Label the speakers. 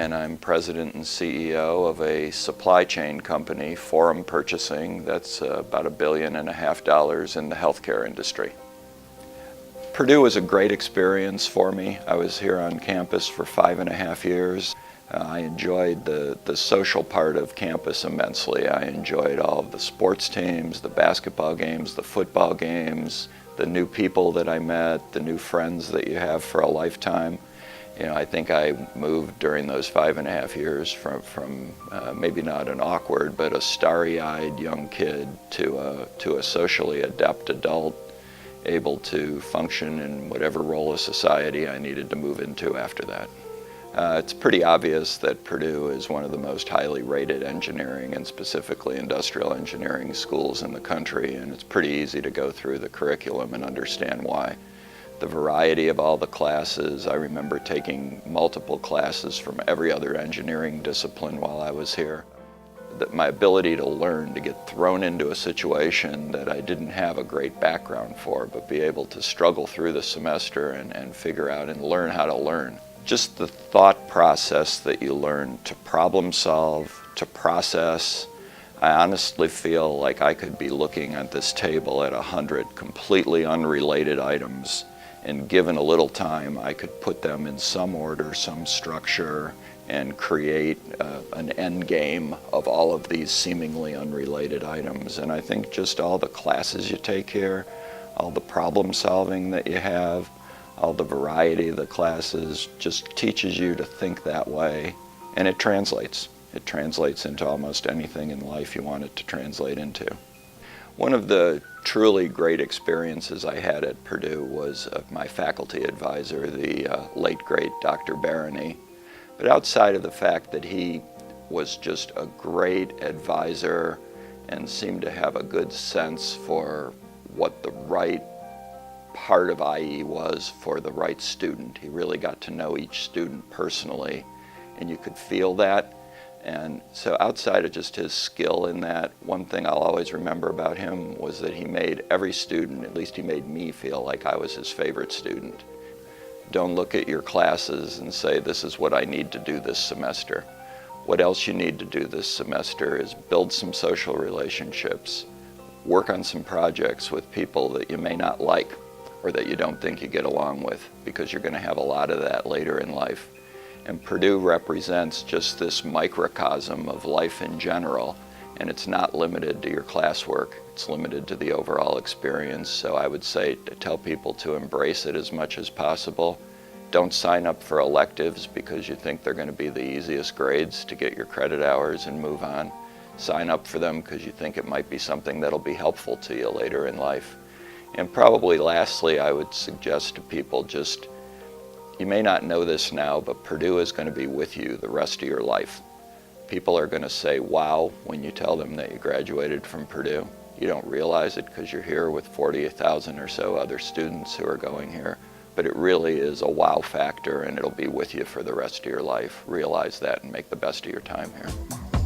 Speaker 1: and I'm president and CEO of a supply chain company, Forum Purchasing, that's about $1.5 billion in the healthcare industry. Purdue was a great experience for me. I was here on campus for 5.5 years. I enjoyed the social part of campus immensely. I enjoyed all of the sports teams, the basketball games, the football games, the new people that I met, the new friends that you have for a lifetime. I think I moved during those 5.5 years from maybe not an awkward, but a starry-eyed young kid to a socially adept adult, able to function in whatever role of society I needed to move into after that. It's pretty obvious that Purdue is one of the most highly rated engineering and specifically industrial engineering schools in the country, and it's pretty easy to go through the curriculum and understand why. The variety of all the classes, I remember taking multiple classes from every other engineering discipline while I was here. My ability to learn, to get thrown into a situation that I didn't have a great background for, but be able to struggle through the semester and figure out and learn how to learn. Just the thought process that you learn to problem solve, to process. I honestly feel like I could be looking at this table at 100 completely unrelated items, and given a little time, I could put them in some order, some structure, and create an end game of all of these seemingly unrelated items. And I think just all the classes you take here, all the problem solving that you have, all the variety of the classes just teaches you to think that way, and it translates. It translates into almost anything in life you want it to translate into. One of the truly great experiences I had at Purdue was my faculty advisor, the late great Dr. Barony. But outside of the fact that he was just a great advisor and seemed to have a good sense for what the right part of IE was for the right student. He really got to know each student personally, and you could feel that. And so outside of just his skill in that, one thing I'll always remember about him was that he made every student, at least he made me feel like I was his favorite student. Don't look at your classes and say, this is what I need to do this semester. What else you need to do this semester is build some social relationships, work on some projects with people that you may not like or that you don't think you get along with, because you're going to have a lot of that later in life. And Purdue represents just this microcosm of life in general, and it's not limited to your classwork. It's limited to the overall experience. So I would say to tell people to embrace it as much as possible. Don't sign up for electives because you think they're going to be the easiest grades to get your credit hours and move on. Sign up for them because you think it might be something that'll be helpful to you later in life. And probably lastly, I would suggest to people just, you may not know this now, but Purdue is going to be with you the rest of your life. People are going to say, wow, when you tell them that you graduated from Purdue. You don't realize it because you're here with 40,000 or so other students who are going here. But it really is a wow factor, and it'll be with you for the rest of your life. Realize that and make the best of your time here.